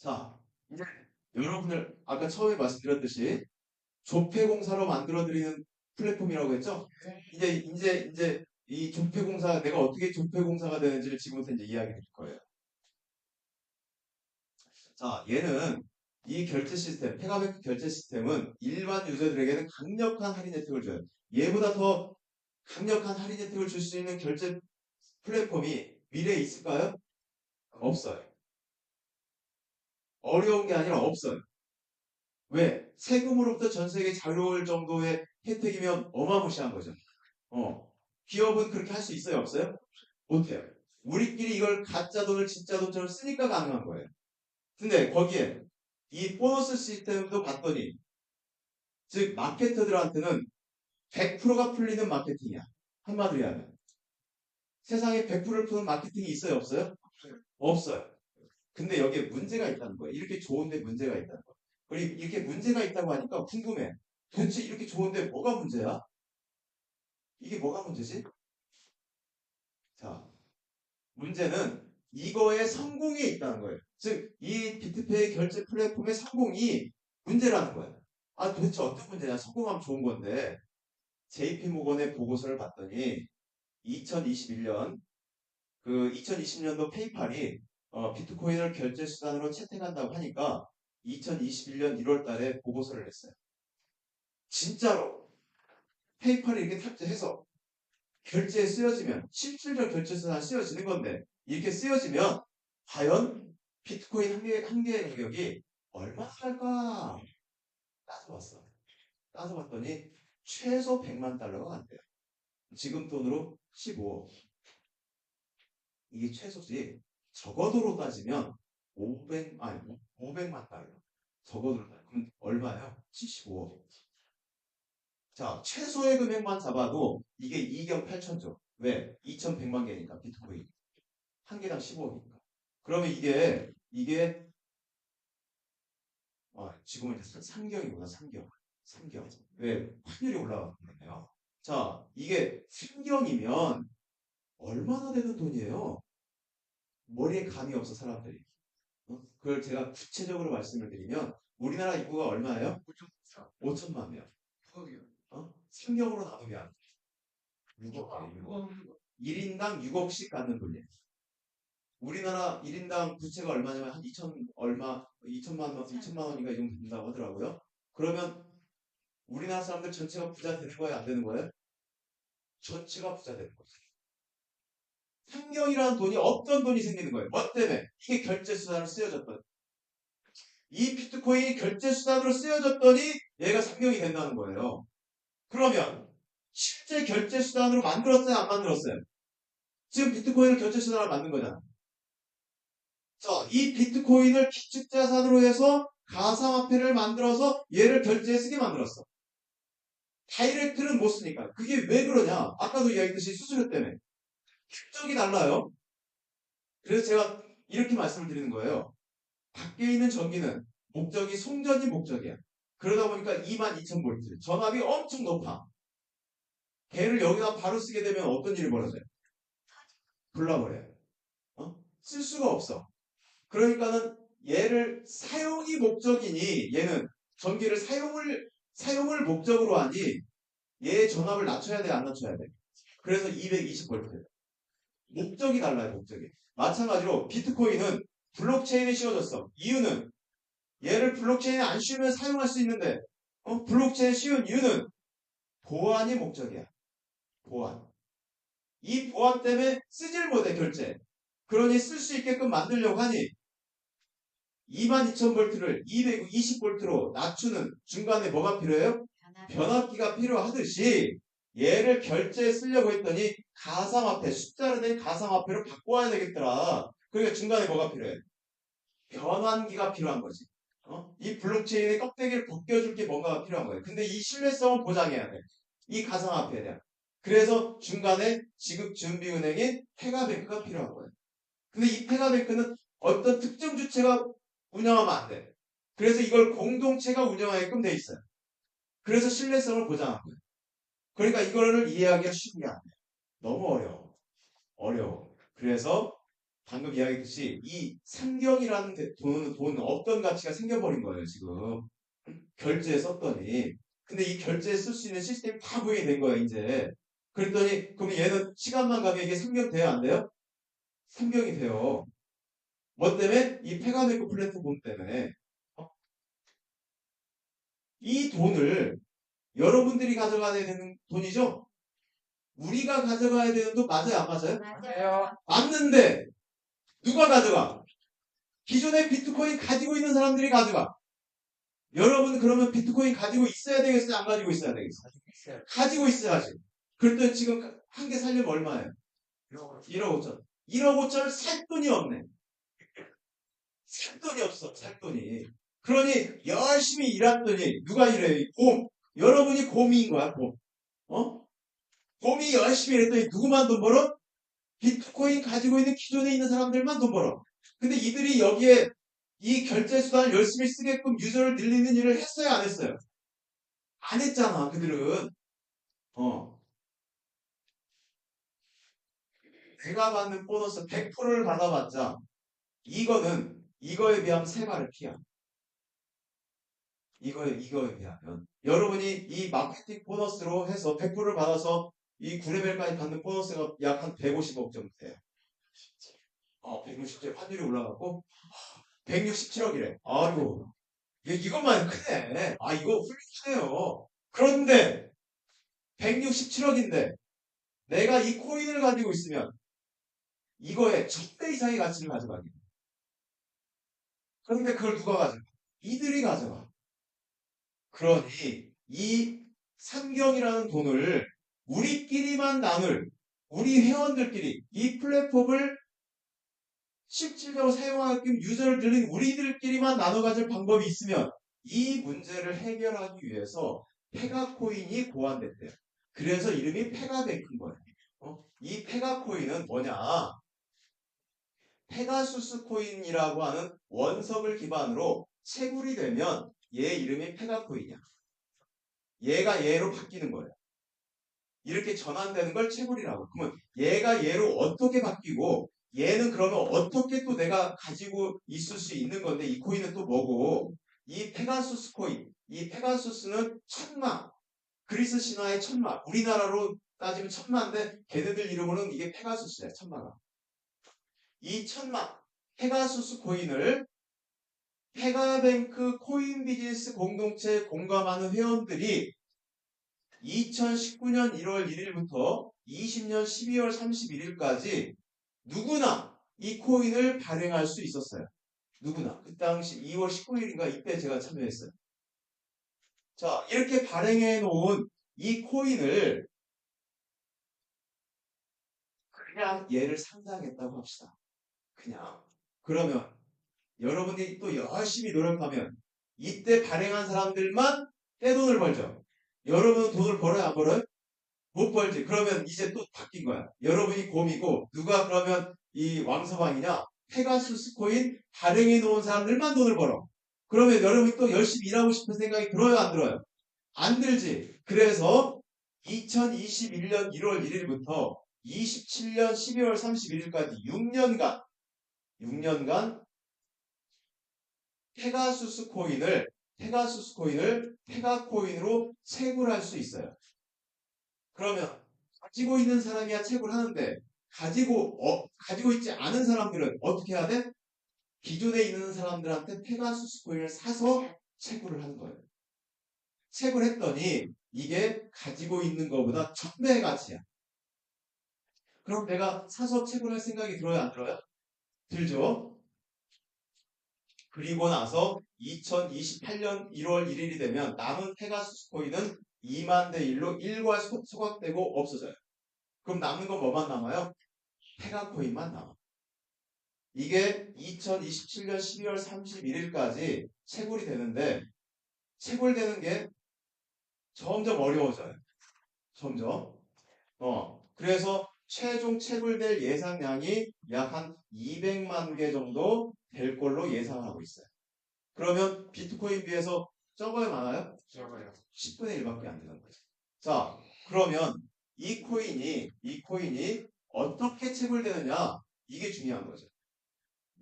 자, 이제 여러분들 아까 처음에 말씀드렸듯이 조폐공사로 만들어드리는 플랫폼이라고 했죠? 이제 이 조폐공사 내가 어떻게 조폐공사가 되는지를 지금부터 이제 이야기 드릴 거예요. 자, 얘는 이 결제 시스템, 페가뱅크 결제 시스템은 일반 유저들에게는 강력한 할인 혜택을 줘요. 얘보다 더 강력한 할인 혜택을 줄 수 있는 결제 플랫폼이 미래에 있을까요? 없어요. 어려운 게 아니라 없어요. 왜? 세금으로부터 전 세계 자유로울 정도의 혜택이면 어마무시한 거죠. 기업은 그렇게 할 수 있어요? 없어요? 못해요. 우리끼리 이걸 가짜 돈을 진짜 돈처럼 쓰니까 가능한 거예요. 근데 거기에 이 보너스 시스템도 봤더니 즉 마케터들한테는 100%가 풀리는 마케팅이야. 한마디로 하면. 세상에 100%를 푸는 마케팅이 있어요? 없어요? 없어요. 근데 여기에 문제가 있다는 거예요. 이렇게 좋은데 문제가 있다는 거예요. 그리고 이렇게 문제가 있다고 하니까 궁금해. 도대체 이렇게 좋은데 뭐가 문제야? 이게 뭐가 문제지? 자, 문제는 이거의 성공이 있다는 거예요. 즉, 이 비트페이 결제 플랫폼의 성공이 문제라는 거예요. 아, 도대체 어떤 문제냐? 성공하면 좋은 건데, JP 모건의 보고서를 봤더니, 2021년, 2020년도 페이팔이 비트코인을 결제 수단으로 채택한다고 하니까, 2021년 1월 달에 보고서를 냈어요. 진짜로, 페이팔이 이렇게 탑재해서, 결제에 쓰여지면, 실질적 결제 수단에 쓰여지는 건데, 이렇게 쓰여지면, 과연 비트코인 한 개의 가격이 얼마나 할까? 따져봤어. 따져봤더니 최소 100만 달러가 안 돼요. 지금 돈으로 15억. 이게 최소지. 적어도로 따지면 500만 달러. 적어도로 따지면 그럼 얼마예요? 75억. 자, 최소의 금액만 잡아도 이게 2억 8천조. 왜? 2100만 개니까 비트코인. 한 개당 15억이니까. 그러면 이게 지금은 이제 3경이구나, 3경. 3경. 왜? 환율이 올라갔거든요. 자, 이게 3경이면 얼마나 되는 돈이에요? 머리에 감이 없어, 사람들이. 그걸 제가 구체적으로 말씀을 드리면, 우리나라 인구가 얼마예요? 5천만 명. 3경으로 나누면 6억이에요, 6억. 1인당 6억씩 갖는 돈이에요. 우리나라 1인당 부채가 얼마냐면 한 2천만 원, 2천만 원인가 이 정도 된다고 하더라고요. 그러면 우리나라 사람들 전체가 부자 되는 거예요? 안 되는 거예요? 전체가 부자 되는 거죠. 상경이라는 돈이 어떤 돈이 생기는 거예요? 뭐 때문에? 이게 결제 수단으로 쓰여졌던. 이 비트코인이 결제 수단으로 쓰여졌더니 얘가 상경이 된다는 거예요. 그러면 실제 결제 수단으로 만들었어요? 안 만들었어요? 지금 비트코인을 결제 수단으로 만든 거잖아. 자, 이 비트코인을 기축자산으로 해서 가상화폐를 만들어서 얘를 결제에 쓰게 만들었어. 다이렉트는 못 쓰니까. 그게 왜 그러냐? 아까도 이야기했듯이 수수료 때문에. 규정이 달라요. 그래서 제가 이렇게 말씀을 드리는 거예요. 밖에 있는 전기는 목적이 송전이 목적이야. 그러다 보니까 22,000V. 전압이 엄청 높아. 걔를 여기다 바로 쓰게 되면 어떤 일이 벌어져요? 불나버려요. 쓸 수가 없어. 그러니까는 얘를 사용이 목적이니 얘는 전기를 사용을 목적으로 하니 얘의 전압을 낮춰야 돼, 안 낮춰야 돼? 그래서 220V. 목적이 달라요, 목적이. 마찬가지로 비트코인은 블록체인에 씌워졌어. 이유는 얘를 블록체인에 안 씌우면 사용할 수 있는데 블록체인에 씌운 이유는 보안이 목적이야. 보안. 이 보안 때문에 쓰질 못해, 결제. 그러니 쓸 수 있게끔 만들려고 하니 22,000V를 220V로 낮추는 중간에 뭐가 필요해요? 변압기가 필요하듯이 얘를 결제에 쓰려고 했더니 가상화폐, 숫자로 된 가상화폐로 바꿔야 되겠더라. 그러니까 중간에 뭐가 필요해? 변환기가 필요한 거지. 이 블록체인의 껍데기를 벗겨줄 게 뭔가가 필요한 거예요. 근데 이 신뢰성을 보장해야 돼. 이 가상화폐에 대한. 그래서 중간에 지급준비은행인 페가뱅크가 필요한 거예요. 근데 이 페가뱅크는 어떤 특정 주체가 운영하면 안 돼. 그래서 이걸 공동체가 운영하게끔 돼 있어요. 그래서 신뢰성을 보장한 거예요. 그러니까 이거를 이해하기가 쉬운 게 아니에요. 너무 어려워. 어려워. 그래서 방금 이야기했듯이 이 상경이라는 돈 없던 가치가 생겨버린 거예요, 지금. 결제에 썼더니. 근데 이 결제에 쓸 수 있는 시스템이 다 보이게 된 거예요, 이제. 그랬더니, 그럼 얘는 시간만 가면 이게 상경돼요, 안 돼요? 상경이 돼요. 뭐 때문에? 이 페가메크 플랫폼 때문에. 어? 이 돈을 여러분들이 가져가야 되는 돈이죠? 우리가 가져가야 되는 돈 맞아요, 안 맞아요? 맞아요. 맞는데, 누가 가져가? 기존에 비트코인 가지고 있는 사람들이 가져가. 여러분 그러면 비트코인 가지고 있어야 되겠어요? 안 가지고 있어야 되겠어요? 가지고 있어야지. 그랬더니 지금 한 개 살려면 얼마예요? 1억 5천. 1억 5천을 살 돈이 없네. 살 돈이 없어. 살 돈이. 그러니 열심히 일했더니 누가 일해? 곰. 여러분이 곰인 거야. 곰. 어? 곰이 열심히 일했더니 누구만 돈 벌어? 비트코인 가지고 있는 기존에 있는 사람들만 돈 벌어. 근데 이들이 여기에 이 결제 수단을 열심히 쓰게끔 유저를 늘리는 일을 했어요? 안 했어요? 안 했잖아. 그들은. 어. 내가 받는 보너스 100%를 받아봤자 이거에 비하면 세 발을 피야. 이거에 비하면. 여러분이 이 마케팅 보너스로 해서 100%를 받아서 이 9레벨까지 받는 보너스가 약 한 150억 정도 돼요. 167 환율이 올라가고 167억이래. 아이고. 이것만 크네. 이거 훌륭하네요. 그런데 167억인데 내가 이 코인을 가지고 있으면 이거에 1000배 이상의 가치를 가져가게. 그런데 그걸 누가 가져가? 이들이 가져가. 그러니 이 상경이라는 돈을 우리끼리만 나눌 우리 회원들끼리 이 플랫폼을 실질적으로 사용하게끔 유저를 늘린 우리들끼리만 나눠 가질 방법이 있으면 이 문제를 해결하기 위해서 페가코인이 고안됐대요. 그래서 이름이 페가뱅크인 거예요. 이 페가코인은 뭐냐? 페가수스 코인이라고 하는 원석을 기반으로 채굴이 되면 얘 이름이 페가코인이야. 얘가 얘로 바뀌는 거예요. 이렇게 전환되는 걸 채굴이라고. 그러면 얘가 얘로 어떻게 바뀌고 얘는 그러면 어떻게 또 내가 가지고 있을 수 있는 건데 이 코인은 또 뭐고 이 페가수스 코인 이 페가수스는 천마 그리스 신화의 천마 우리나라로 따지면 천마인데 걔네들 이름으로는 이게 페가수스야 천마가 이 천마 페가수스 코인을 페가뱅크 코인 비즈니스 공동체에 공감하는 회원들이 2019년 1월 1일부터 20년 12월 31일까지 누구나 이 코인을 발행할 수 있었어요. 누구나. 그 당시 2월 19일인가 이때 제가 참여했어요. 자, 이렇게 발행해 놓은 이 코인을 그냥 얘를 상장했다고 합시다. 그냥. 그러면 여러분이 또 열심히 노력하면 이때 발행한 사람들만 떼돈을 벌죠. 여러분은 돈을 벌어요, 안 벌어요? 못 벌지. 그러면 이제 또 바뀐 거야. 여러분이 곰이고 누가 그러면 이 왕서방이냐? 페가수스 코인 발행해 놓은 사람들만 돈을 벌어. 그러면 여러분이 또 열심히 일하고 싶은 생각이 들어요? 안 들어요? 안 들지. 그래서 2021년 1월 1일부터 27년 12월 31일까지 6년간 페가수스 코인을 페가코인으로 채굴할 수 있어요. 그러면 가지고 있는 사람이야 채굴하는데 가지고 있지 않은 사람들은 어떻게 해야 돼? 기존에 있는 사람들한테 페가수스 코인을 사서 채굴을 하는 거예요. 채굴했더니 이게 가지고 있는 것보다 1000배의 가치야. 그럼 내가 사서 채굴할 생각이 들어요? 안 들어요? 들죠? 그리고 나서 2028년 1월 1일이 되면 남은 페가수스 코인은 2만 대 1로 일괄 소각되고 없어져요. 그럼 남는 건 뭐만 남아요? 페가코인만 남아. 이게 2027년 12월 31일까지 채굴이 되는데 채굴되는 게 점점 어려워져요. 점점. 그래서 최종 채굴될 예상량이 약 한 200만 개 정도 될 걸로 예상하고 있어요. 그러면 비트코인 비해서 적어요, 많아요? 적어요. 10분의 1밖에 안 되는 거죠. 자, 그러면 이 코인이 어떻게 채굴되느냐? 이게 중요한 거죠.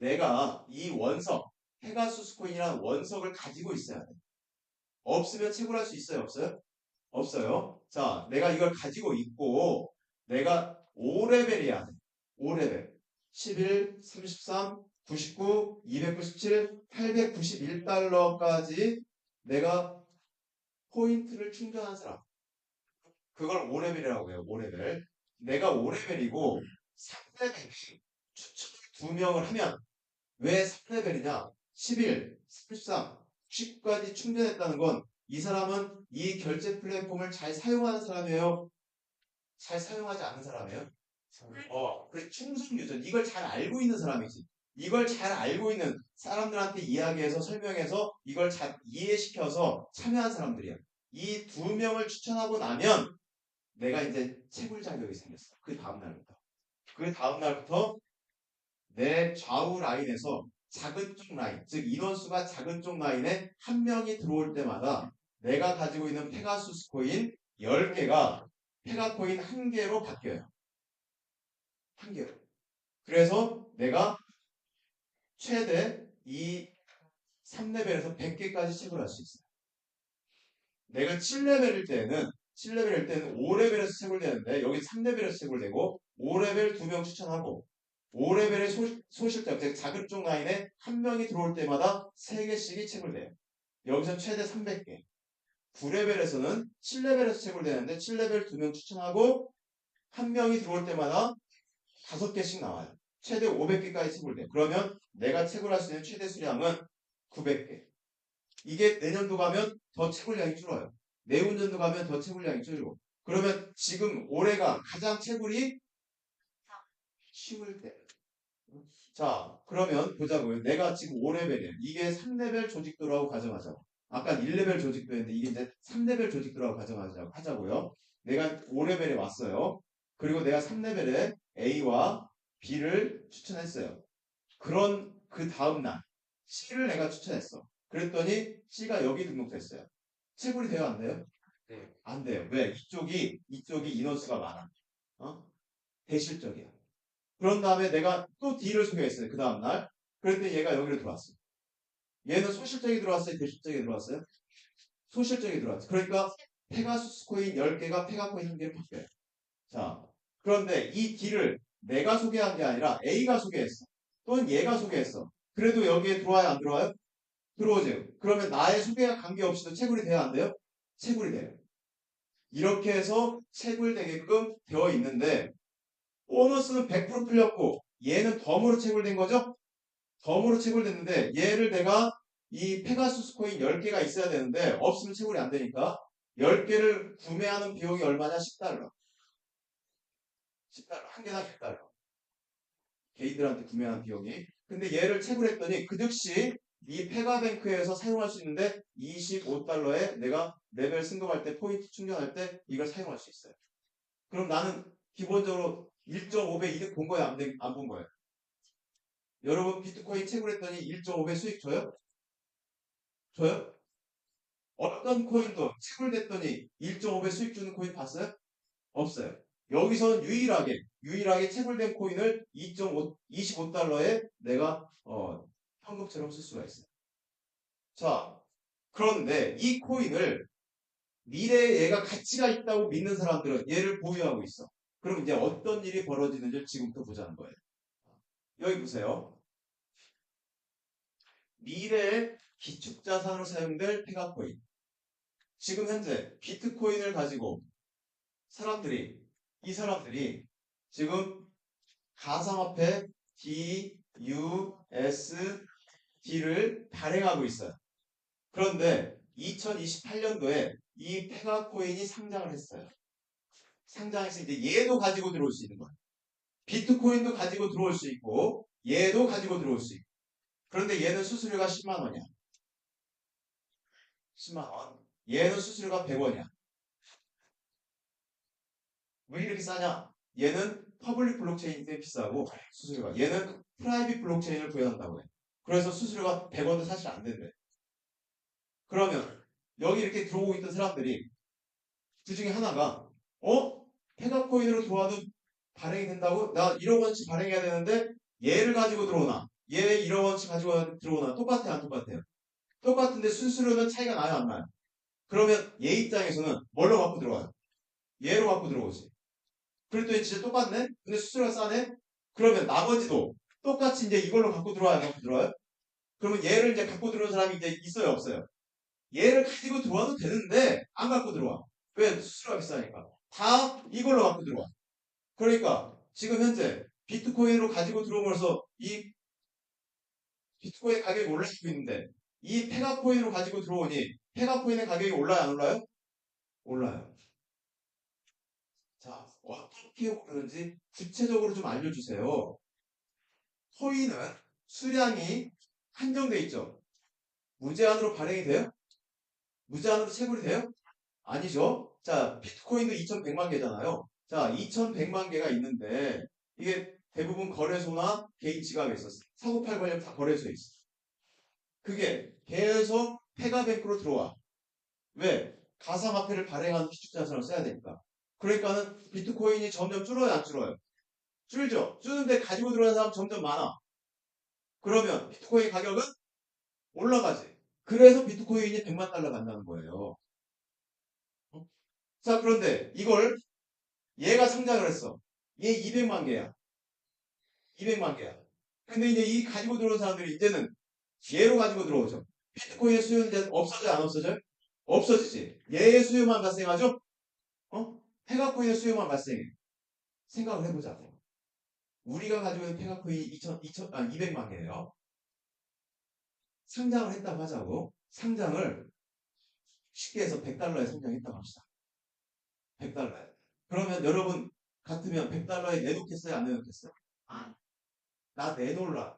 내가 이 원석, 페가수스 코인이라는 원석을 가지고 있어야 돼. 없으면 채굴할 수 있어요? 없어요? 없어요. 자, 내가 이걸 가지고 있고 내가 5레벨이야. 5레벨. 11, 33, 99, 297, 891달러까지 내가 포인트를 충전한 사람. 그걸 5레벨이라고 해요. 5레벨. 내가 5레벨이고 3레벨 추천 2명을 하면 왜 3레벨이냐? 11, 33, 10까지 충전했다는 건 이 사람은 이 결제 플랫폼을 잘 사용하는 사람이에요? 잘 사용하지 않는 사람이에요? 그래, 충성 유전. 이걸 잘 알고 있는 사람이지. 이걸 잘 알고 있는 사람들한테 이야기해서 설명해서 이걸 잘 이해시켜서 참여한 사람들이야. 이 2명을 추천하고 나면 내가 이제 채굴 자격이 생겼어. 그 다음 날부터. 그 다음 날부터 내 좌우 라인에서 작은 쪽 라인, 즉 인원수가 작은 쪽 라인에 한 명이 들어올 때마다 내가 가지고 있는 페가수스 코인 10개가 페가 코인 1개로 바뀌어요. 1개로. 그래서 내가 최대 이 3레벨에서 100개까지 채굴할 수 있어요. 내가 7레벨일 때는 5레벨에서 채굴되는데 여기 3레벨에서 채굴되고 5레벨 2명 추천하고 5레벨의 소실적, 즉 작은 쪽 라인에 한 명이 들어올 때마다 3개씩이 채굴돼요. 여기서 최대 300개. 9레벨에서는 7레벨에서 채굴되는데 7레벨 2명 추천하고 한 명이 들어올 때마다 5개씩 나와요. 최대 500개까지 채굴돼요. 그러면 내가 채굴할 수 있는 최대 수량은 900개. 이게 내년도 가면 더 채굴량이 줄어요. 내후년도 가면 더 채굴량이 줄고. 그러면 지금 올해가 가장 채굴이 쉬울 때. 자, 그러면 보자고요. 내가 지금 5레벨이에요. 이게 3레벨 조직도라고 가정하자고. 아까 1레벨 조직도였는데 이게 이제 3레벨 조직도라고 가정하자고요. 내가 5레벨에 왔어요. 그리고 내가 3레벨에 A와 B를 추천했어요. 그런 그 다음날 C를 내가 추천했어. 그랬더니 C가 여기 등록됐어요. 채굴이 돼요? 안 돼요? 네. 안 돼요. 왜? 이쪽이 인원수가 많아. 어? 대실적이야. 그런 다음에 내가 또 D를 소개했어요. 그 다음날. 그랬더니 얘가 여기로 들어왔어요. 얘는 소실적이 들어왔어요? 대실적이 들어왔어요? 소실적이 들어왔어요. 그러니까 페가수스 코인 10개가 페가코인 1개를 바뀌어요. 자, 그런데 이 D를 내가 소개한 게 아니라 A가 소개했어. 또는 얘가 소개했어. 그래도 여기에 들어와요? 안 들어와요? 들어오죠. 그러면 나의 소개와 관계없이도 채굴이 돼야 안 돼요? 채굴이 돼요. 이렇게 해서 채굴되게끔 되어 있는데 보너스는 100% 풀렸고 얘는 덤으로 채굴된 거죠? 덤으로 채굴됐는데 얘를 내가 이 페가수스 코인 10개가 있어야 되는데 없으면 채굴이 안 되니까 10개를 구매하는 비용이 얼마냐? 10달러. 10달러. 한 개당 10달러. 개인들한테 구매하는 비용이. 근데 얘를 채굴했더니 그 즉시 이 페가뱅크에서 사용할 수 있는데 25달러에 내가 레벨 승급할 때 포인트 충전할 때 이걸 사용할 수 있어요. 그럼 나는 기본적으로 1.5배 이득 본 거야? 안 본 거야? 여러분 비트코인 채굴했더니 1.5배 수익 줘요? 줘요? 어떤 코인도 채굴됐더니 1.5배 수익 주는 코인 봤어요? 없어요. 여기서는 유일하게 채굴된 코인을 25달러에 내가 현금처럼 쓸 수가 있어요. 자, 그런데 이 코인을 미래에 얘가 가치가 있다고 믿는 사람들은 얘를 보유하고 있어. 그럼 이제 어떤 일이 벌어지는지 지금부터 보자는 거예요. 여기 보세요. 미래의 기축자산으로 사용될 페가코인. 지금 현재 비트코인을 가지고 이 사람들이 지금 가상화폐 DUSD를 발행하고 있어요. 그런데 2028년도에 이 페가코인이 상장을 했어요. 상장해서 이제 얘도 가지고 들어올 수 있는 거예요. 비트코인도 가지고 들어올 수 있고 얘도 가지고 들어올 수 있고. 그런데 얘는 수수료가 10만 원이야. 10만 원. 얘는 수수료가 100원이야. 왜 이렇게 싸냐? 얘는 퍼블릭 블록체인이 때문에 비싸고 수수료가. 얘는 프라이빗 블록체인을 구현한다고 해. 그래서 수수료가 100원도 사실 안 된대. 그러면 여기 이렇게 들어오고 있던 사람들이 그 중에 하나가 페가코인으로 들어와도 발행이 된다고? 나 1억 원씩 발행해야 되는데 얘를 가지고 들어오나? 얘 1억 원치 가지고 들어오나 똑같아요, 안 똑같아요? 똑같은데 수수료는 차이가 나요, 안 나요? 그러면 얘 입장에서는 뭘로 갖고 들어와요? 얘로 갖고 들어오지. 그랬더니 진짜 똑같네? 근데 수수료가 싸네? 그러면 나머지도 똑같이 이제 이걸로 갖고 들어와야 갖고 들어와요? 그러면 얘를 이제 갖고 들어온 사람이 이제 있어요, 없어요? 얘를 가지고 들어와도 되는데 안 갖고 들어와. 왜? 수수료가 비싸니까. 다 이걸로 갖고 들어와. 그러니까 지금 현재 비트코인으로 가지고 들어오면서 이 비트코인 가격이 올라가고 있는데 이 페가코인으로 가지고 들어오니 페가코인의 가격이 올라요, 안 올라요? 올라요. 자, 어떻게 오르는지 구체적으로 좀 알려주세요. 코인은 수량이 한정돼 있죠. 무제한으로 발행이 돼요? 무제한으로 채굴이 돼요? 아니죠. 자, 비트코인도 2100만 개잖아요. 자, 2100만 개가 있는데 이게 대부분 거래소나 개인 지갑에 있어. 사고팔 관련 다 거래소에 있어. 그게 계속 페가뱅크로 들어와. 왜? 가상화폐를 발행하는 기축자산을 써야 되니까. 그러니까는 비트코인이 점점 줄어요, 안 줄어요? 줄죠. 줄는데 가지고 들어오는 사람 점점 많아. 그러면 비트코인 가격은 올라가지. 그래서 비트코인이 100만 달러 간다는 거예요. 자, 그런데 이걸 얘가 상장을 했어. 얘 200만 개야. 200만 개야. 근데 이제 이 가지고 들어온 사람들이 이제는 얘로 가지고 들어오죠. 비트코인의 수요는 이제 없어져요, 안 없어져요? 없어지지. 얘의 수요만 발생하죠? 페가코인의 수요만 발생해. 생각을 해보자. 우리가 가지고 있는 페가코인이 200만 개예요. 상장을 했다고 하자고. 상장을 쉽게 해서 100달러에 상장했다고 합시다. 100달러에. 그러면 여러분 같으면 100달러에 내놓겠어요? 안 내놓겠어요? 나 내놓을라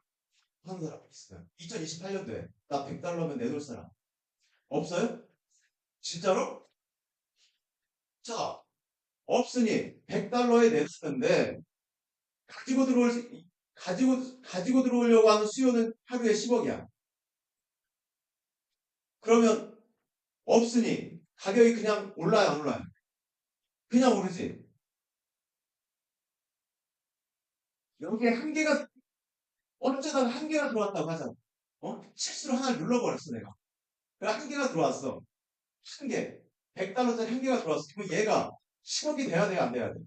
하는 사람 있어요. 2028년도에 나 100달러면 내놓을 사람 없어요? 진짜로? 자, 없으니 100달러에 내쓰는데 가지고 들어오려고 하는 수요는 하루에 10억이야. 그러면 없으니 가격이 그냥 올라요, 안 올라요? 그냥 오르지. 여기에 한계가 어쩌다가 한계가 들어왔다고 하잖아. 실수로 하나를 눌러버렸어 내가. 그래 한계가 들어왔어. 한계. 100달러짜리 한계가 들어왔어. 그럼 얘가 10억이 돼야 돼, 안 돼야 돼?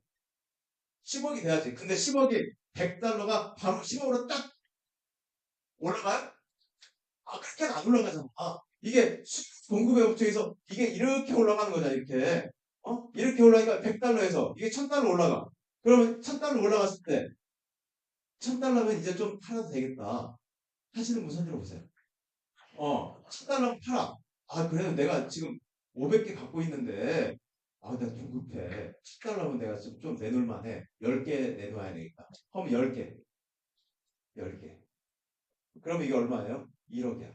10억이 돼야지. 근데 10억이 100달러가 바로 10억으로 딱 올라가요? 그렇게는 안 올라가잖아. 이게 공급의 업체에서 이게 이렇게 올라가는 거잖아, 이렇게. 이렇게 올라가니까 100달러에서 이게 1000달러 올라가. 그러면 1000달러 올라갔을 때 1000달러면 이제 좀 팔아도 되겠다. 하시는 분 손 들어보세요. 1000달러 팔아. 그래도 내가 지금 500개 갖고 있는데, 내가 좀 급해. 10달러면 내가 좀 내놓을 만해. 10개 내놓아야 되겠다. 그럼 10개. 10개. 그러면 이게 얼마예요? 1억이야.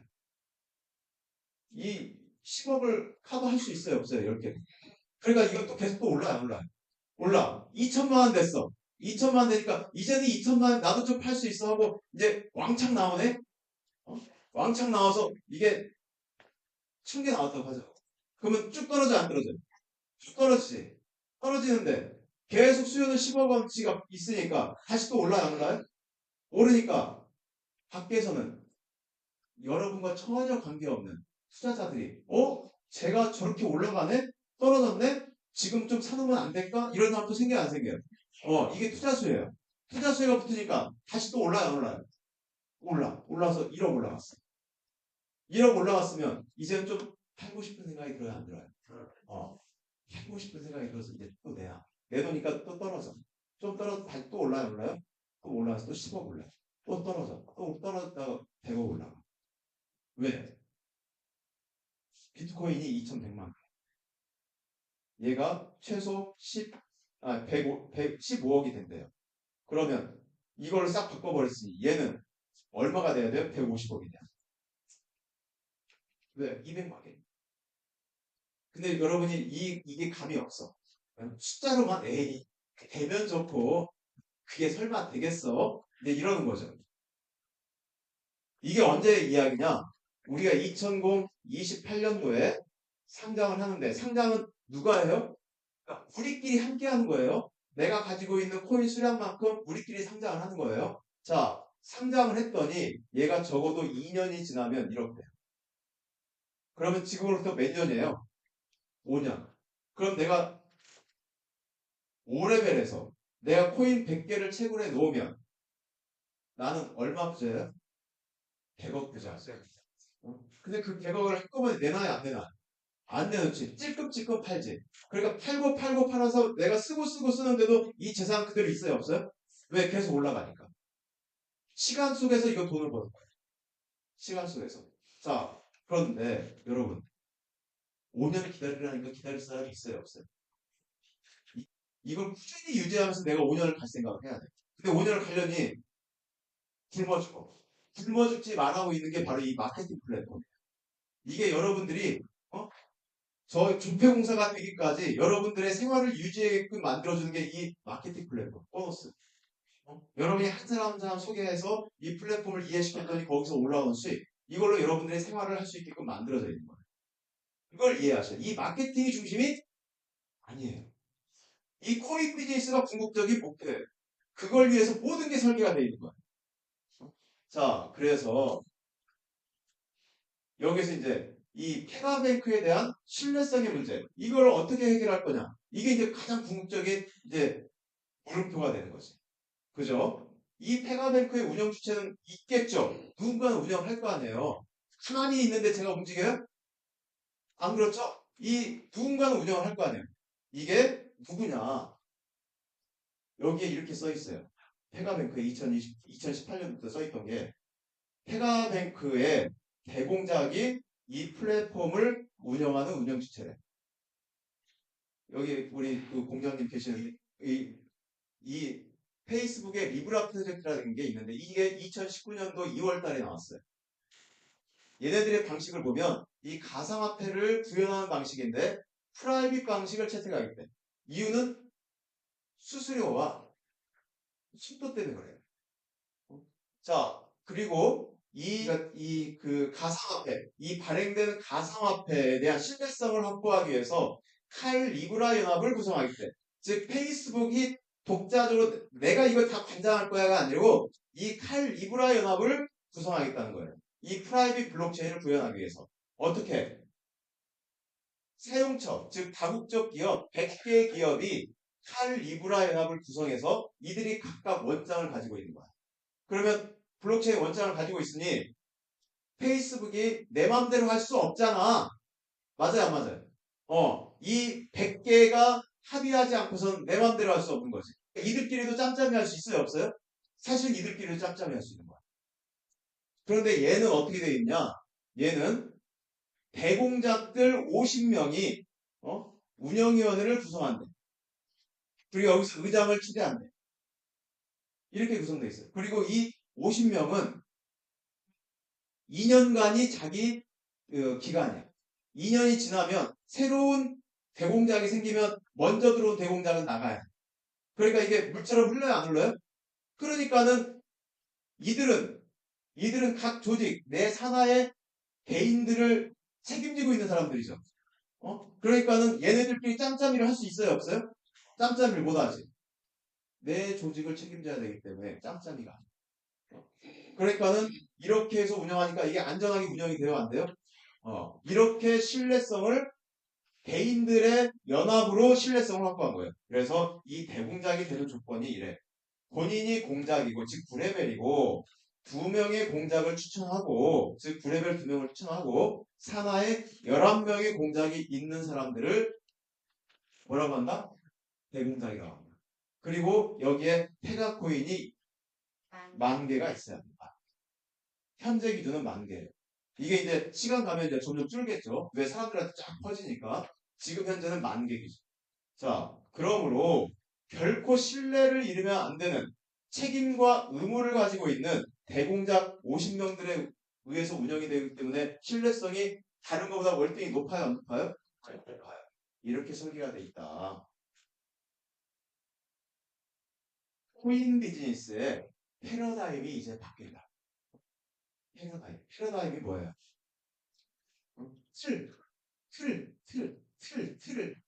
이 10억을 커버할 수 있어요? 없어요? 10개. 그러니까 이것도 계속 또 올라요, 안 올라요? 올라. 2천만 원 됐어. 2천만 원 되니까, 이제는 2천만 원 나도 좀 팔 수 있어 하고, 이제 왕창 나오네? 왕창 나와서 이게 1000개 나왔다고 하죠. 그러면 쭉 떨어져, 안 떨어져? 쭉 떨어지지. 떨어지는데 계속 수요는 10억 원치가 있으니까 다시 또 올라요, 안 올라요? 오르니까 밖에서는 여러분과 전혀 관계없는 투자자들이 제가 저렇게 올라가네? 떨어졌네? 지금 좀 사놓으면 안 될까? 이런 사람도 생겨요, 안 생겨요? 이게 투자수예요. 투자수혜가 붙으니까 다시 또 올라요, 안 올라요? 올라서 1억 올라갔어. 1억 올라갔으면 이제는 좀 팔고 싶은 생각이 들어요, 안 들어요? 팔고 싶은 생각이 들어서 이제 또 내놓으니까 또 떨어져. 좀 떨어져 다시 또 올라요, 올라요? 또 올라가서 또 10억 올라요. 또 떨어져. 또 떨어졌다가 100억 올라가. 왜? 비트코인이 2100만. 얘가 최소 15억이 된대요. 그러면 이걸 싹 바꿔버렸으니 얘는 얼마가 돼야 돼요? 150억이 돼요. 왜? 200만 개. 근데 여러분이 이게 감이 없어. 숫자로만 에이 되면 좋고 그게 설마 되겠어? 이제 이러는 거죠. 이게 언제 이야기냐? 우리가 2028년도에 상장을 하는데 상장은 누가 해요? 그러니까 우리끼리 함께 하는 거예요. 내가 가지고 있는 코인 수량만큼 우리끼리 상장을 하는 거예요. 자, 상장을 했더니 얘가 적어도 2년이 지나면 이렇게 돼요. 그러면 지금으로부터 몇 년이에요? 5년. 그럼 내가 5레벨에서 내가 코인 100개를 채굴해 놓으면 나는 얼마 부자예요? 100억 부자. 근데 그 100억을 한꺼번에 내놔야 안 내놔? 안 내놓지. 찔끔찔끔 팔지. 그러니까 팔고 팔고 팔아서 내가 쓰고 쓰고 쓰는데도 이 재산 그대로 있어요? 없어요? 왜? 계속 올라가니까. 시간 속에서 이거 돈을 버는 거예요. 시간 속에서. 자, 그런데 여러분 5년 기다리라니까 기다릴 사람이 있어요? 없어요? 이걸 꾸준히 유지하면서 내가 5년을 갈 생각을 해야 돼. 근데 5년을 가려니 굶어 죽어. 굶어 죽지 말하고 있는 게 바로 이 마케팅 플랫폼이에요. 이게 여러분들이 저 준폐공사가 되기까지 여러분들의 생활을 유지하게끔 만들어주는 게 이 마케팅 플랫폼, 보너스. 여러분이 한 사람 한 사람 소개해서 이 플랫폼을 이해시켰더니 거기서 올라오는 수익. 이걸로 여러분들의 생활을 할 수 있게끔 만들어져 있는 거예요. 이걸 이해하셔요. 이 마케팅이 중심이 아니에요. 이 코인 비즈니스가 궁극적인 목표예요. 그걸 위해서 모든 게 설계가 되어 있는 거예요. 자, 그래서 여기서 이제 이 페가뱅크에 대한 신뢰성의 문제. 이걸 어떻게 해결할 거냐. 이게 이제 가장 궁극적인 이제 물음표가 되는 거지. 그죠? 이 페가뱅크의 운영 주체는 있겠죠. 누군가는 운영할 거 아니에요. 가만히 있는데 제가 움직여요? 안 그렇죠? 이 누군가는 운영을 할 거 아니에요. 이게 누구냐? 여기에 이렇게 써 있어요. 페가뱅크에 2018년부터 써 있던 게 페가뱅크의 대공작이 이 플랫폼을 운영하는 운영 주체래. 여기 우리 그 공장님 계시는 이 페이스북에 리브라 프로젝트라는 게 있는데 이게 2019년도 2월 달에 나왔어요. 얘네들의 방식을 보면 이 가상화폐를 구현하는 방식인데 프라이빗 방식을 채택하겠대. 이유는 수수료와 속도 때문에 그래요. 자, 그리고 이 그 가상화폐, 이 발행되는 가상화폐에 대한 신뢰성을 확보하기 위해서 카일 리브라 연합을 구성하겠대. 즉 페이스북이 독자적으로 내가 이걸 다 관장할 거야가 아니고 이 카일 리브라 연합을 구성하겠다는 거예요. 이 프라이빗 블록체인을 구현하기 위해서. 어떻게? 사용처, 즉 다국적 기업 100개 기업이 카일 리브라 연합을 구성해서 이들이 각각 원장을 가지고 있는 거야. 그러면 블록체인 원장을 가지고 있으니 페이스북이 내 맘대로 할 수 없잖아. 맞아요, 안 맞아요? 이 100개가 합의하지 않고선 내 맘대로 할 수 없는 거지. 이들끼리도 짬짬이 할 수 있어요, 없어요? 사실 이들끼리도 짬짬이 할 수 있는 거야. 그런데 얘는 어떻게 돼 있냐? 얘는 대공작들 50명이 운영위원회를 구성한대. 그리고 여기서 의장을 추대한대. 이렇게 구성되어 있어요. 그리고 이 50명은 2년간이 자기 기간이야. 2년이 지나면 새로운 대공작이 생기면 먼저 들어온 대공작은 나가야 돼. 그러니까 이게 물처럼 흘러요, 안 흘러요? 그러니까는 이들은 각 조직, 내 산하의 개인들을 책임지고 있는 사람들이죠. 그러니까는 얘네들끼리 짬짬이를 할 수 있어요, 없어요? 짬짬이를 못 하지. 내 조직을 책임져야 되기 때문에 짬짬이가 안 돼. 그러니까는 이렇게 해서 운영하니까 이게 안전하게 운영이 돼요, 안 돼요? 이렇게 신뢰성을 개인들의 연합으로 신뢰성을 확보한 거예요. 그래서 이 대공작이 되는 조건이 이래. 본인이 공작이고, 즉 9레벨이고, 2명의 공작을 추천하고, 즉 9레벨 2명을 추천하고, 산하에 11명의 공작이 있는 사람들을 뭐라고 한다? 대공작이라고 합니다. 그리고 여기에 페가코인이 10,000개가 있어야 합니다. 현재 기준은 10,000개예요. 이게 이제 시간 가면 이제 점점 줄겠죠. 왜 사람들한테 쫙 퍼지니까. 지금 현재는 10,000개 기준. 자, 그러므로 결코 신뢰를 잃으면 안 되는 책임과 의무를 가지고 있는 대공작 50명들에 의해서 운영이 되기 때문에 신뢰성이 다른 것보다 월등히 높아요, 안 높아요? 높아요. 이렇게 설계가 돼 있다. 코인 비즈니스의 패러다임이 이제 바뀐다. 패러다임이 뭐예요? 틀,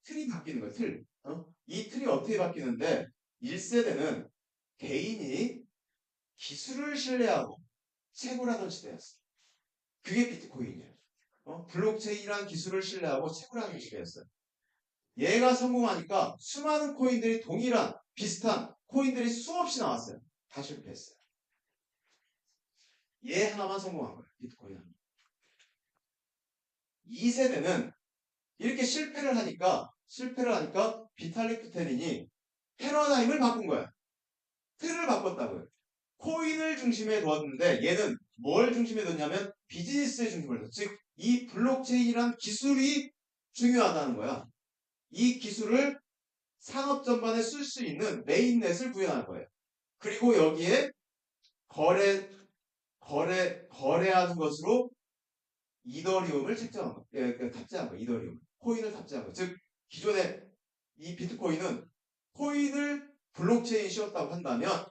틀이 바뀌는 거예요, 틀. 이 틀이 어떻게 바뀌는데, 1세대는 개인이 기술을 신뢰하고 채굴하던 시대였어. 그게 비트코인이에요. 블록체인이라는 기술을 신뢰하고 채굴하는 시대였어요. 얘가 성공하니까 수많은 코인들이 동일한 비슷한 코인들이 수없이 나왔어요. 다 실패했어요. 얘 하나만 성공한 거예요. 비트코인 하나. 2세대는 이렇게 실패를 하니까 비탈릭 부테린이 패러다임을 바꾼 거야. 틀을 바꿨다고요. 코인을 중심에 뒀는데 얘는 뭘 중심에 뒀냐면 비즈니스의 중심을 뒀어. 즉 이 블록체인이란 기술이 중요하다는 거야. 이 기술을 산업 전반에 쓸 수 있는 메인넷을 구현하는 거예요. 그리고 여기에 거래하는 것으로 이더리움을 책정한 거, 탑재한 거, 이더리움. 코인을 탑재한 거. 즉, 기존에 이 비트코인은 코인을 블록체인 씌웠다고 한다면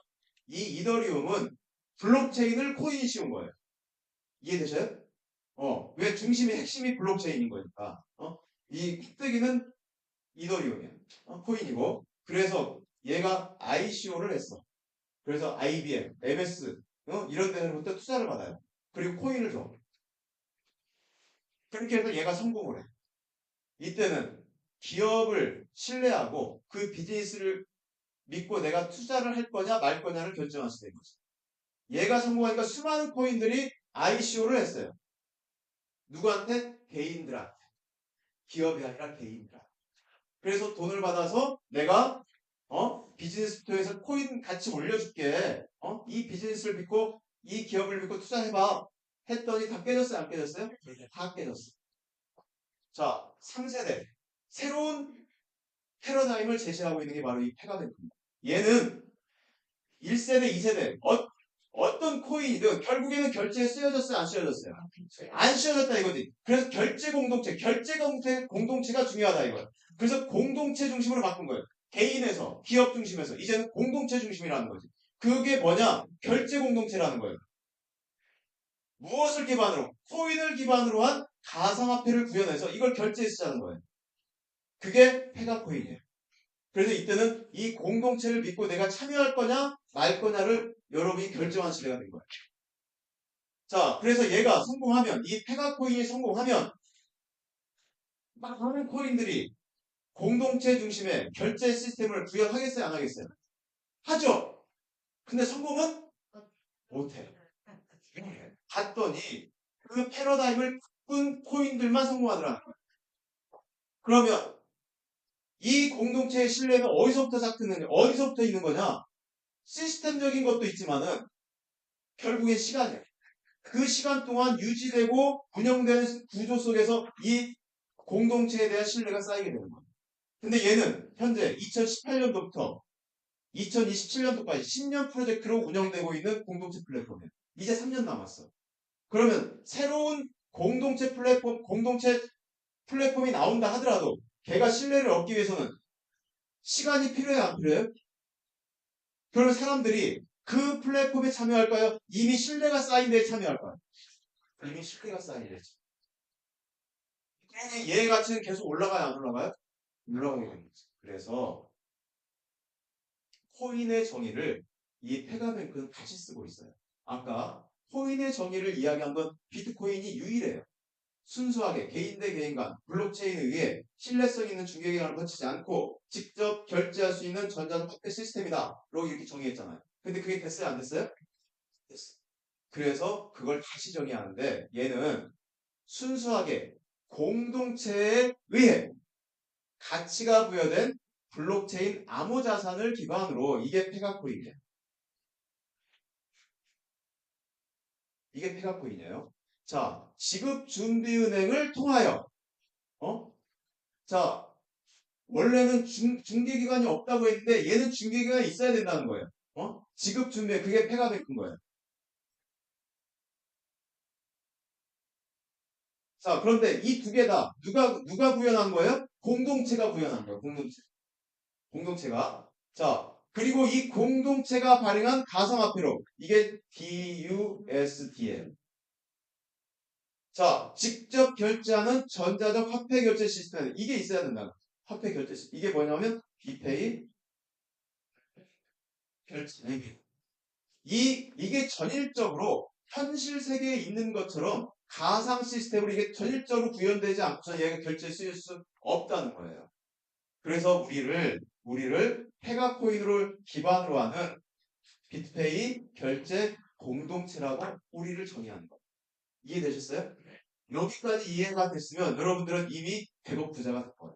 이 이더리움은 블록체인을 코인이 씌운 거예요. 이해되셔요? 왜 핵심이 블록체인인 거니까. 이 꼭대기는 이더리움이야. 코인이고. 그래서 얘가 ICO를 했어. 그래서 IBM, MS, 이런 데로부터 투자를 받아요. 그리고 코인을 줘. 그렇게 해서 얘가 성공을 해. 이때는 기업을 신뢰하고 그 비즈니스를 믿고 내가 투자를 할 거냐 말 거냐를 결정할 수 있는 거죠. 얘가 성공하니까 수많은 코인들이 ICO를 했어요. 누구한테? 개인들한테. 기업이 아니라 개인들한테. 그래서 돈을 받아서 내가 비즈니스 통해서 코인 같이 올려줄게. 이 비즈니스를 믿고 이 기업을 믿고 투자해봐. 했더니 다 깨졌어요? 안 깨졌어요? 다 깨졌어. 자, 3세대. 새로운 패러다임을 제시하고 있는 게 바로 이 페가뱅크입니다. 얘는 1세대, 2세대 어떤 코인이든 결국에는 결제에 쓰여졌어요? 안 쓰여졌어요? 안 쓰여졌다 이거지. 그래서 결제 공동체가 중요하다 이거야. 그래서 공동체 중심으로 바꾼 거예요. 개인에서 기업 중심에서 이제는 공동체 중심이라는 거지. 그게 뭐냐? 결제 공동체라는 거예요. 무엇을 기반으로? 코인을 기반으로 한 가상화폐를 구현해서 이걸 결제에 쓰자는 거예요. 그게 페가코인이에요. 그래서 이때는 이 공동체를 믿고 내가 참여할 거냐 말 거냐를 여러분이 결정한 시대가 된 거예요. 자, 그래서 얘가 성공하면 이 페가코인이 성공하면 많은 코인들이 공동체 중심의 결제 시스템을 구현하겠어요? 안 하겠어요? 하죠. 근데 성공은 못해요. 봤더니 그 패러다임을 바꾼 코인들만 성공하더라. 그러면 이 공동체의 신뢰는 어디서부터 작동하느냐? 어디서부터 있는 거냐? 시스템적인 것도 있지만은 결국엔 시간이에요. 그 시간 동안 유지되고 운영되는 구조 속에서 이 공동체에 대한 신뢰가 쌓이게 되는 거예요. 근데 얘는 현재 2018년도부터 2027년도까지 10년 프로젝트로 운영되고 있는 공동체 플랫폼이에요. 이제 3년 남았어. 그러면 새로운 공동체 플랫폼이 나온다 하더라도 걔가 신뢰를 얻기 위해서는 시간이 필요해요, 안 필요해요? 그러면 사람들이 그 플랫폼에 참여할까요? 이미 신뢰가 쌓인 데에 참여할까요? 이미 신뢰가 쌓인 데에. 그러니 얘 가치는 계속 올라가요, 안 올라가요? 올라가게 되는 거죠. 그래서 코인의 정의를 이 페가뱅크는 다시 쓰고 있어요. 아까 코인의 정의를 이야기한 건 비트코인이 유일해요. 순수하게 개인 대 개인 간 블록체인에 의해 신뢰성 있는 중개기관을 거치지 않고 직접 결제할 수 있는 전자적 화폐 시스템이다. 라고 이렇게 정의했잖아요. 근데 그게 됐어요? 안 됐어요? 됐어요. 그래서 그걸 다시 정의하는데 얘는 순수하게 공동체에 의해 가치가 부여된 블록체인 암호자산을 기반으로 이게 페가코인이에요. 이게 페가코인이에요. 자, 지급준비은행을 통하여 자, 원래는 중개기관이 없다고 했는데 얘는 중개기관이 있어야 된다는 거예요. 지급준비 그게 페가뱅크인 거예요. 자, 그런데 이 두 개 다 누가 구현한 거예요? 공동체가 구현한 거예요. 공동체가. 자, 그리고 이 공동체가 발행한 가상화폐로 이게 DUSDL. 자, 직접 결제하는 전자적 화폐 결제 시스템 이게 있어야 된다. 화폐 결제 시스템. 이게 뭐냐면 비페이 결제. 이게 전일적으로 현실 세계에 있는 것처럼 가상 시스템으로 이게 전일적으로 구현되지 않고서 얘가 결제 쓰일 수 없다는 거예요. 그래서 우리를 페가 코인을 기반으로 하는 비트페이 결제 공동체라고 우리를 정의하는 거예요. 이해되셨어요? 여기까지 이해가 됐으면 여러분들은 이미 100억 부자가 될 거예요.